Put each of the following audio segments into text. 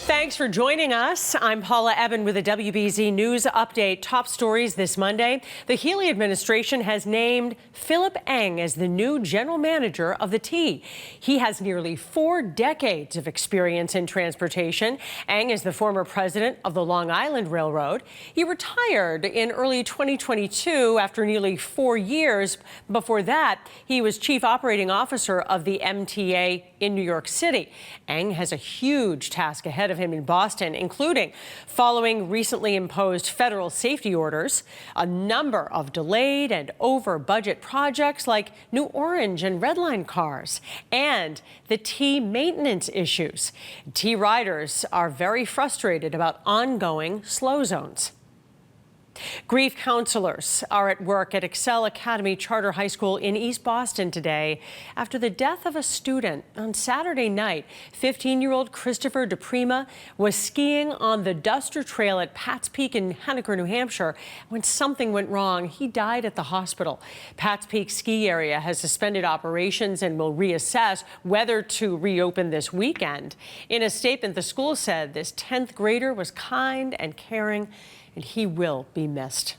Thanks for joining us. I'm Paula Eben with a WBZ News Update. Top stories this Monday. The Healy administration has named Philip Eng as the new general manager of the T. He has nearly 4 decades of experience in transportation. Eng is the former president of the Long Island Railroad. He retired in early 2022 after nearly 4 years. Before that, he was chief operating officer of the MBTA in New York City. Eng has a huge task ahead of him in Boston, including following recently imposed federal safety orders, a number of delayed and over-budget projects like New Orange and Red Line cars, and the T maintenance issues. T riders are very frustrated about ongoing slow zones. Grief counselors are at work at Excel Academy Charter High School in East Boston today after the death of a student. On Saturday night, 15-year-old Christopher DePrima was skiing on the Duster Trail at Pat's Peak in Henniker, New Hampshire, when something went wrong. He died at the hospital. Pat's Peak ski area has suspended operations and will reassess whether to reopen this weekend. In a statement, the school said this 10th grader was kind and caring, and he will be missed.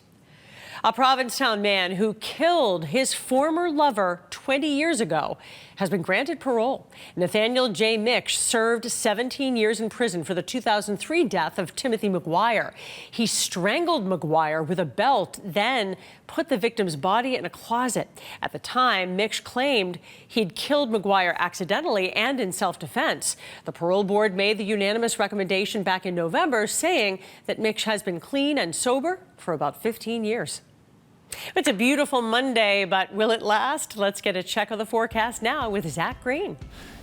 A Provincetown man who killed his former lover 20 years ago has been granted parole. Nathaniel Miksch served 17 years in prison for the 2003 death of Timothy Maguire. He strangled Maguire with a belt, then put the victim's body in a closet. At the time, Miksch claimed he'd killed Maguire accidentally and in self-defense. The parole board made the unanimous recommendation back in November, saying that Miksch has been clean and sober for about 15 years. It's a beautiful Monday, but will it last? Let's get a check of the forecast now with Zach Green.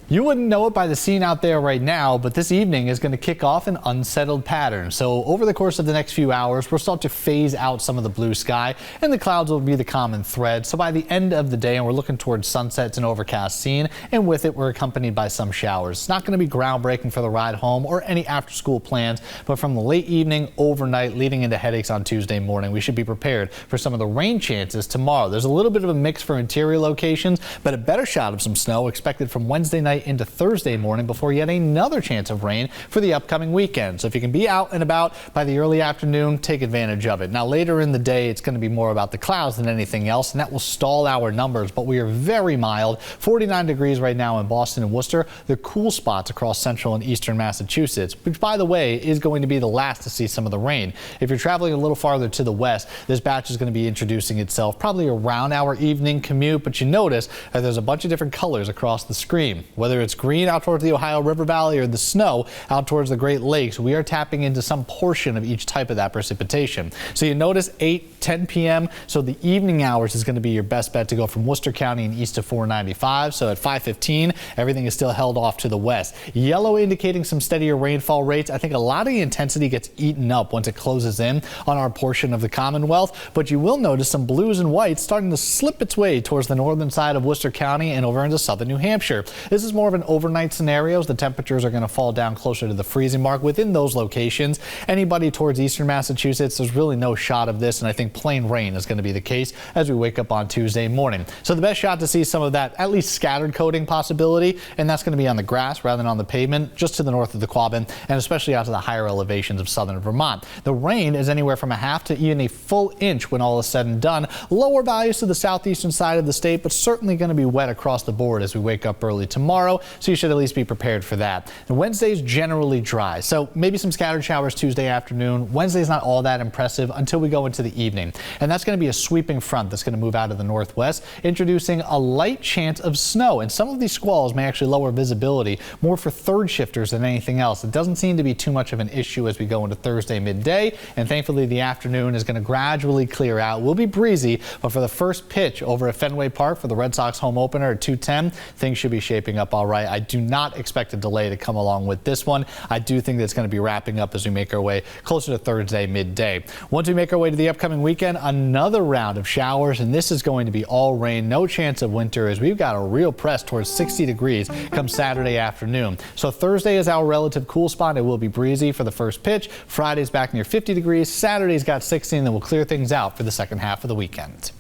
You wouldn't know it by the scene out there right now, but this evening is going to kick off an unsettled pattern. So over the course of the next few hours, we'll start to phase out some of the blue sky, and the clouds will be the common thread. So by the end of the day, and we're looking towards sunset, it's an overcast scene, and with it, we're accompanied by some showers. It's not going to be groundbreaking for the ride home or any after-school plans, but from the late evening, overnight, leading into headaches on Tuesday morning, we should be prepared for some of the rain chances tomorrow. There's a little bit of a mix for interior locations, but a better shot of some snow expected from Wednesday night into Thursday morning before yet another chance of rain for the upcoming weekend. So if you can be out and about by the early afternoon, take advantage of it. Now later in the day, it's going to be more about the clouds than anything else, and that will stall our numbers, but we are very mild. 49 degrees right now in Boston and Worcester. The cool spots across central and eastern Massachusetts, which by the way is going to be the last to see some of the rain. If you're traveling a little farther to the west, this batch is going to be introducing itself probably around our evening commute, but you notice that there's a bunch of different colors across the screen, whether it's green out towards the Ohio River Valley or the snow out towards the Great Lakes. We are tapping into some portion of each type of that precipitation. So you notice 8-10 p.m. So the evening hours is going to be your best bet to go from Worcester County and east to 495. So at 5:15, everything is still held off to the west. Yellow indicating some steadier rainfall rates. I think a lot of the intensity gets eaten up once it closes in on our portion of the Commonwealth, but you will notice some blues and whites starting to slip its way towards the northern side of Worcester County and over into southern New Hampshire. This is more of an overnight scenarios. The temperatures are going to fall down closer to the freezing mark within those locations. Anybody towards eastern Massachusetts, there's really no shot of this, and I think plain rain is going to be the case as we wake up on Tuesday morning. So the best shot to see some of that at least scattered coating possibility, and that's going to be on the grass rather than on the pavement, just to the north of the Quabbin and especially out to the higher elevations of southern Vermont. The rain is anywhere from a half to even a full inch when all is said and done. Lower values to the southeastern side of the state, but certainly going to be wet across the board as we wake up early tomorrow, so you should at least be prepared for that. And Wednesday's generally dry, so maybe some scattered showers Tuesday afternoon. Wednesday's not all that impressive until we go into the evening, and that's going to be a sweeping front that's going to move out of the northwest, introducing a light chance of snow, and some of these squalls may actually lower visibility more for third shifters than anything else. It doesn't seem to be too much of an issue as we go into Thursday midday, and thankfully the afternoon is going to gradually clear out. Will be breezy, but for the first pitch over at Fenway Park for the Red Sox home opener at 2:10, things should be shaping up all right. I do not expect a delay to come along with this one. I do think that it's going to be wrapping up as we make our way closer to Thursday midday. Once we make our way to the upcoming weekend, another round of showers, and this is going to be all rain. No chance of winter as we've got a real press towards 60 degrees come Saturday afternoon. So Thursday is our relative cool spot. It will be breezy for the first pitch. Friday's back near 50 degrees. Saturday's got 60, and then we'll clear things out for the second half of the weekend.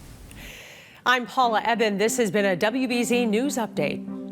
I'm Paula Eben. This has been a WBZ News Update.